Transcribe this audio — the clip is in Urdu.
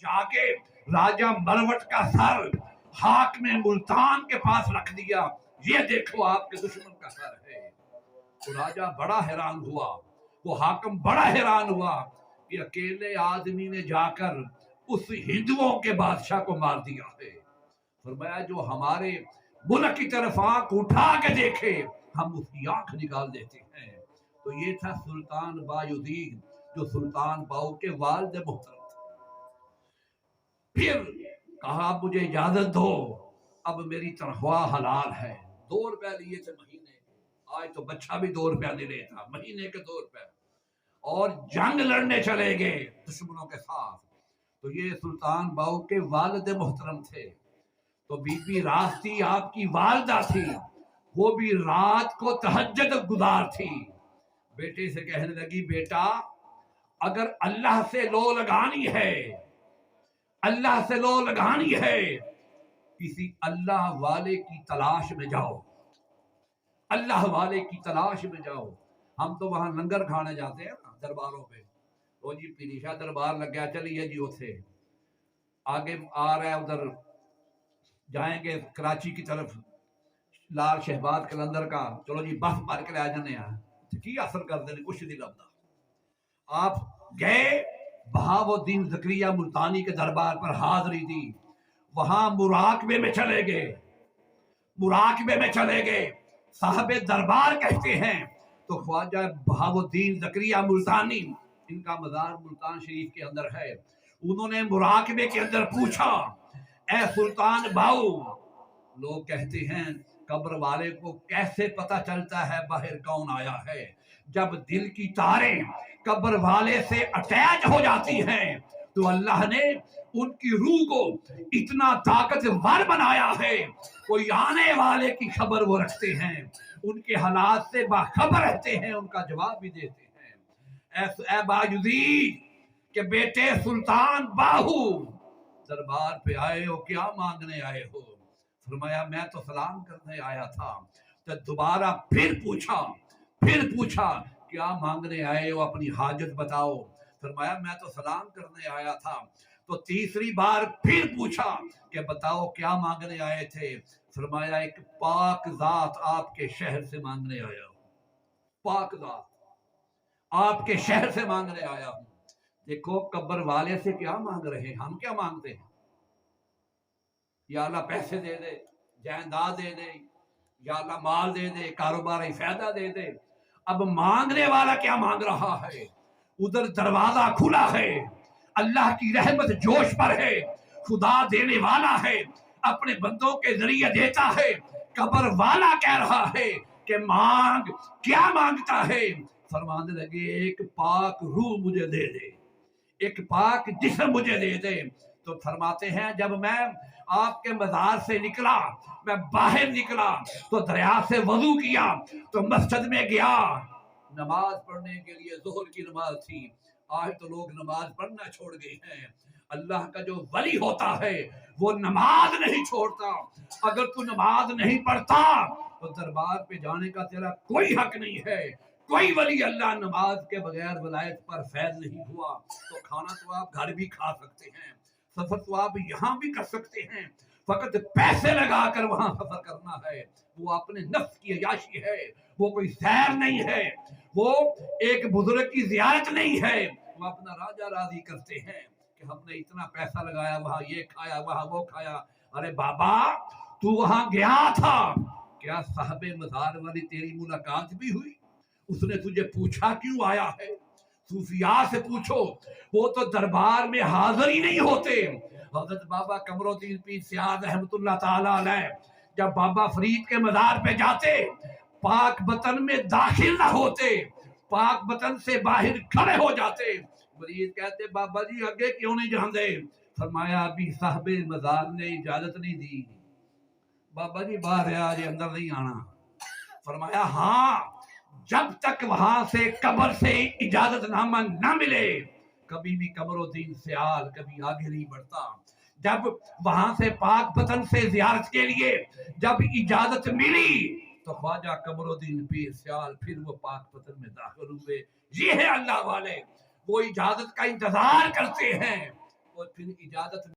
جا کے راجہ مروٹ کا سر حاکم ملتان کے پاس رکھ دیا، یہ دیکھو آپ کے دشمن کا سر ہے۔ تو راجہ بڑا حیران ہوا، وہ حاکم بڑا حیران ہوا کہ اکیلے آدمی نے جا کر اس ہندوؤں کے بادشاہ کو مار دیا ہے۔ فرمایا جو ہمارے ملک کی طرف آنکھ اٹھا کے دیکھے ہم اس کی آنکھ نکال دیتے ہیں۔ تو یہ تھا سلطان بایزید جو سلطان باؤ کے والد محترم تھے۔ پھر کہا اب مجھے اجازت دو، اب میری تنخواہ حلال ہے۔ 2 روپے لیے تھے مہینے، آج تو بچہ بھی 2 روپے نہیں لیتا، مہینے کے 2 روپے، اور جنگ لڑنے چلے گئے دشمنوں کے ساتھ۔ تو یہ سلطان باؤ کے والد محترم تھے۔ تو بی بی راستی آپ کی والدہ تھی، وہ بھی رات کو تہجد گزار تھی۔ بیٹے سے کہنے لگی بیٹا اگر اللہ سے لو لگانی ہے، اللہ سے لو لگانی ہے، کسی اللہ والے کی تلاش میں جاؤ، اللہ والے کی تلاش میں جاؤ۔ ہم تو وہاں لنگر کھانے جاتے ہیں نا درباروں پہ، وہ جی پیری شاہ دربار لگ گیا، چلیے جی اتھے آگے آ رہا ہے، ادھر جائیں گے کراچی کی طرف، لال شہباز کلندر کا، چلو جی بس مار کے لے جانے ہیں، کی اثر کر دیں کچھ نہیں لگتا۔ آپ گئے بہاؤالدین زکریا ملتانی کے دربار پر حاضری دی، وہاں مراقبے میں چلے گئے، مراقبے میں چلے گئے، صاحب دربار کہتے ہیں۔ تو خواجہ بہاؤالدین زکریا ملتانی، ان کا مزار ملتان شریف کے اندر ہے، انہوں نے مراقبے کے اندر پوچھا اے سلطان باؤ، لوگ کہتے ہیں قبر والے کو کیسے پتا چلتا ہے باہر کون آیا ہے؟ جب دل کی تاریں قبر والے سے اٹیچ ہو جاتی ہیں تو اللہ نے ان کی روح کو اتنا طاقتور بنایا ہے، کوئی آنے والے کی خبر وہ رکھتے ہیں، ان کے حالات سے باخبر رہتے ہیں، ان کا جواب بھی دیتے ہیں۔ اے بایزید کہ بیٹے سلطان باہو دربار پہ آئے ہو، کیا مانگنے آئے ہو؟ فرمایا میں تو سلام کرنے آیا تھا۔ تو دوبارہ پھر پوچھا کیا مانگنے آئے ہو، اپنی حاجت بتاؤ۔ فرمایا میں تو سلام کرنے آیا تھا۔ تو تیسری بار پھر پوچھا کہ بتاؤ کیا مانگنے آئے تھے؟ فرمایا ایک پاک ذات آپ کے شہر سے مانگنے آیا ہوں، پاک ذات آپ کے شہر سے مانگنے آیا ہوں۔ دیکھو قبر والے سے کیا مانگ رہے ہیں، ہم کیا مانگتے ہیں؟ یا اللہ پیسے دے دے، جائیداد دے دے، یا اللہ مال دے دے، کاروباری فائدہ دے دے۔ اب مانگنے والا کیا مانگ رہا ہے؟ ادھر دروازہ کھلا ہے، اللہ کی رحمت جوش پر ہے، خدا دینے والا ہے، اپنے بندوں کے ذریعے دیتا ہے۔ قبر والا کہہ رہا ہے کہ مانگ، کیا مانگتا ہے؟ فرمانے لگے ایک پاک روح مجھے دے دے، ایک پاک جسم مجھے دے دے۔ تو فرماتے ہیں جب میں آپ کے مزار سے نکلا، میں باہر نکلا تو دریا سے وضو کیا، تو مسجد میں گیا نماز پڑھنے کے لیے، ظہر کی نماز تھی۔ آج تو لوگ نماز پڑھنا چھوڑ گئے ہیں۔ اللہ کا جو ولی ہوتا ہے وہ نماز نہیں چھوڑتا۔ اگر تو نماز نہیں پڑھتا تو دربار پہ جانے کا تیرا کوئی حق نہیں ہے۔ کوئی ولی اللہ نماز کے بغیر ولایت پر فیض نہیں ہوا۔ تو کھانا تو آپ گھر بھی کھا سکتے ہیں، سفر تو آپ یہاں بھی کر سکتے ہیں، فقط پیسے لگا کر وہاں سفر کرنا ہے، وہ اپنے نفس کی عیاشی ہے، وہ کوئی سیر نہیں ہے، وہ ایک بزرگ کی زیارت نہیں ہے۔ وہ اپنا راجہ راضی کرتے ہیں کہ ہم نے اتنا پیسہ لگایا، وہاں یہ کھایا، وہاں وہ کھایا۔ ارے بابا تو وہاں گیا تھا، کیا صاحب مزار والی تیری ملاقات بھی ہوئی؟ اس نے تجھے پوچھا کیوں آیا ہے؟ صوفیاء سے پوچھو، وہ تو دربار میں حاضر ہی نہیں ہوتے۔ حضرت بابا قمر الدین پیر سیاد رحمت اللہ تعالی علیہ جب بابا فرید کے مزار پہ جاتے، پاک بطن میں داخل نہ ہوتے، پاک بطن سے باہر کھڑے ہو جاتے۔ مرید کہتے بابا جی آگے کیوں نہیں جاندے؟ فرمایا ابھی صاحب مزار نے اجازت نہیں دی۔ بابا جی باہر آج اندر نہیں آنا۔ فرمایا ہاں جب تک وہاں سے قبر سے اجازت نامہ نہ ملے کبھی بھی قمر الدین سیال کبھی آگے نہیں بڑھتا۔ جب وہاں سے پاک بطن سے زیارت کے لیے جب اجازت ملی تو خواجہ قمر الدین پیر سیال پھر وہ پاک بطن میں داخل ہوئے۔ یہ ہے اللہ والے، وہ اجازت کا انتظار کرتے ہیں، کو پھر اجازت